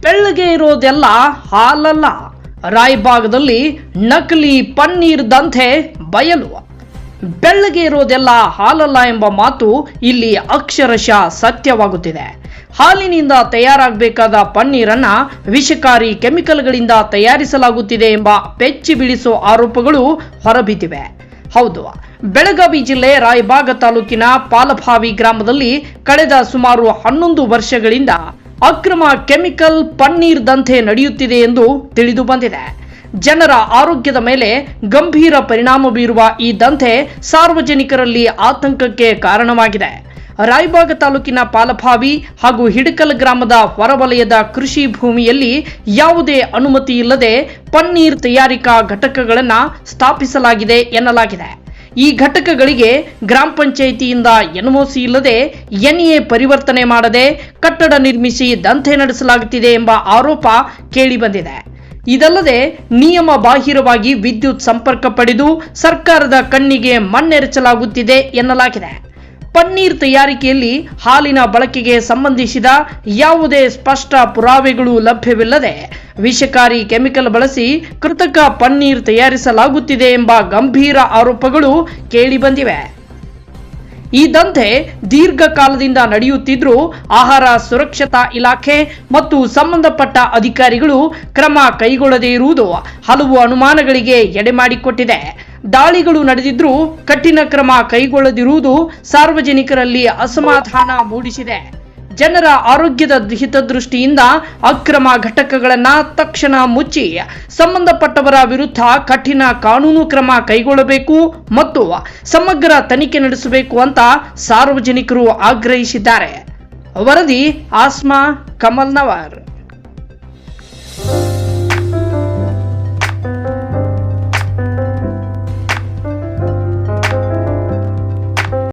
ಬೆಳ್ಳಗೆ ಇರೋದೆಲ್ಲ ಹಾಲಲ್ಲ, ರಾಯಬಾಗದಲ್ಲಿ ನಕಲಿ ಪನ್ನೀರ್ ದಂಧೆ ಬಯಲು. ಬೆಳ್ಳಗೆ ಇರೋದೆಲ್ಲ ಹಾಲಲ್ಲ ಎಂಬ ಮಾತು ಇಲ್ಲಿ ಅಕ್ಷರಶಃ ಸತ್ಯವಾಗುತ್ತಿದೆ. ಹಾಲಿನಿಂದ ತಯಾರಾಗಬೇಕಾದ ಪನ್ನೀರನ್ನ ವಿಷಕಾರಿ ಕೆಮಿಕಲ್ಗಳಿಂದ ತಯಾರಿಸಲಾಗುತ್ತಿದೆ ಎಂಬ ಪೆಚ್ಚಿ ಬೀಳಿಸೋ ಆರೋಪಗಳು ಹೊರಬಿದ್ದಿವೆ. ಹೌದು, ಬೆಳಗಾವಿ ಜಿಲ್ಲೆ ರಾಯಬಾಗ ತಾಲೂಕಿನ ಪಾಲಭಾವಿ ಗ್ರಾಮದಲ್ಲಿ ಕಳೆದ ಸುಮಾರು 11 ವರ್ಷಗಳಿಂದ ಅಕ್ರಮ ಕೆಮಿಕಲ್ ಪನ್ನೀರ್ ದಂಧೆ ನಡೆಯುತ್ತಿದೆ ಎಂದು ತಿಳಿದು ಬಂದಿದೆ. ಜನರ ಆರೋಗ್ಯದ ಮೇಲೆ ಗಂಭೀರ ಪರಿಣಾಮ ಬೀರುವ ಈ ದಂಧೆ ಸಾರ್ವಜನಿಕರಲ್ಲಿ ಆತಂಕಕ್ಕೆ ಕಾರಣವಾಗಿದೆ. ರಾಯಬಾಗ ತಾಲೂಕಿನ ಪಾಲಭಾವಿ ಹಾಗೂ ಹಿಡಕಲ್ ಗ್ರಾಮದ ಹೊರವಲಯದ ಕೃಷಿ ಭೂಮಿಯಲ್ಲಿ ಯಾವುದೇ ಅನುಮತಿ ಇಲ್ಲದೆ ಪನ್ನೀರ್ ತಯಾರಿಕಾ ಘಟಕಗಳನ್ನು ಸ್ಥಾಪಿಸಲಾಗಿದೆ ಎನ್ನಲಾಗಿದೆ. ಈ ಘಟಕಗಳಿಗೆ ಗ್ರಾಮ ಪಂಚಾಯಿತಿಯಿಂದ ಎನ್ಒಸಿ ಇಲ್ಲದೆ ಎನ್ಎ ಪರಿವರ್ತನೆ ಮಾಡದೆ ಕಟ್ಟಡ ನಿರ್ಮಿಸಿ ದಂಧೆ ನಡೆಸಲಾಗುತ್ತಿದೆ ಎಂಬ ಆರೋಪ ಕೇಳಿಬಂದಿದೆ. ಇದಲ್ಲದೆ ನಿಯಮ ಬಾಹಿರವಾಗಿ ವಿದ್ಯುತ್ ಸಂಪರ್ಕ ಪಡೆದು ಸರ್ಕಾರದ ಕಣ್ಣಿಗೆ ಮಣ್ಣೆರಚಲಾಗುತ್ತಿದೆ ಎನ್ನಲಾಗಿದೆ. ಪನ್ನೀರ್ ತಯಾರಿಕೆಯಲ್ಲಿ ಹಾಲಿನ ಬಳಕೆಗೆ ಸಂಬಂಧಿಸಿದ ಯಾವುದೇ ಸ್ಪಷ್ಟ ಪುರಾವೆಗಳು ಲಭ್ಯವಿಲ್ಲದೆ ವಿಷಕಾರಿ ಕೆಮಿಕಲ್ ಬಳಸಿ ಕೃತಕ ಪನ್ನೀರ್ ತಯಾರಿಸಲಾಗುತ್ತಿದೆ ಎಂಬ ಗಂಭೀರ ಆರೋಪಗಳು ಕೇಳಿಬಂದಿವೆ. ಈ ದಂಧೆ ದೀರ್ಘಕಾಲದಿಂದ ನಡೆಯುತ್ತಿದ್ರೂ ಆಹಾರ ಸುರಕ್ಷತಾ ಇಲಾಖೆ ಮತ್ತು ಸಂಬಂಧಪಟ್ಟ ಅಧಿಕಾರಿಗಳು ಕ್ರಮ ಕೈಗೊಳ್ಳದೇ ಇರುವುದು ಹಲವು ಅನುಮಾನಗಳಿಗೆ ಎಡೆಮಾಡಿಕೊಟ್ಟಿದೆ. ದಾಳಿಗಳು ನಡೆದಿದ್ರೂ ಕಠಿಣ ಕ್ರಮ ಕೈಗೊಳ್ಳದಿರುವುದು ಸಾರ್ವಜನಿಕರಲ್ಲಿ ಅಸಮಾಧಾನ ಮೂಡಿಸಿದೆ. ಜನರ ಆರೋಗ್ಯದ ಹಿತದೃಷ್ಟಿಯಿಂದ ಅಕ್ರಮ ಘಟಕಗಳನ್ನು ತಕ್ಷಣ ಮುಚ್ಚಿ ಸಂಬಂಧಪಟ್ಟವರ ವಿರುದ್ಧ ಕಠಿಣ ಕಾನೂನು ಕ್ರಮ ಕೈಗೊಳ್ಳಬೇಕು ಮತ್ತು ಸಮಗ್ರ ತನಿಖೆ ನಡೆಸಬೇಕು ಅಂತ ಸಾರ್ವಜನಿಕರು ಆಗ್ರಹಿಸಿದ್ದಾರೆ. ವರದಿ ಆಸ್ಮಾ ಕಮಲ್ನವರ್.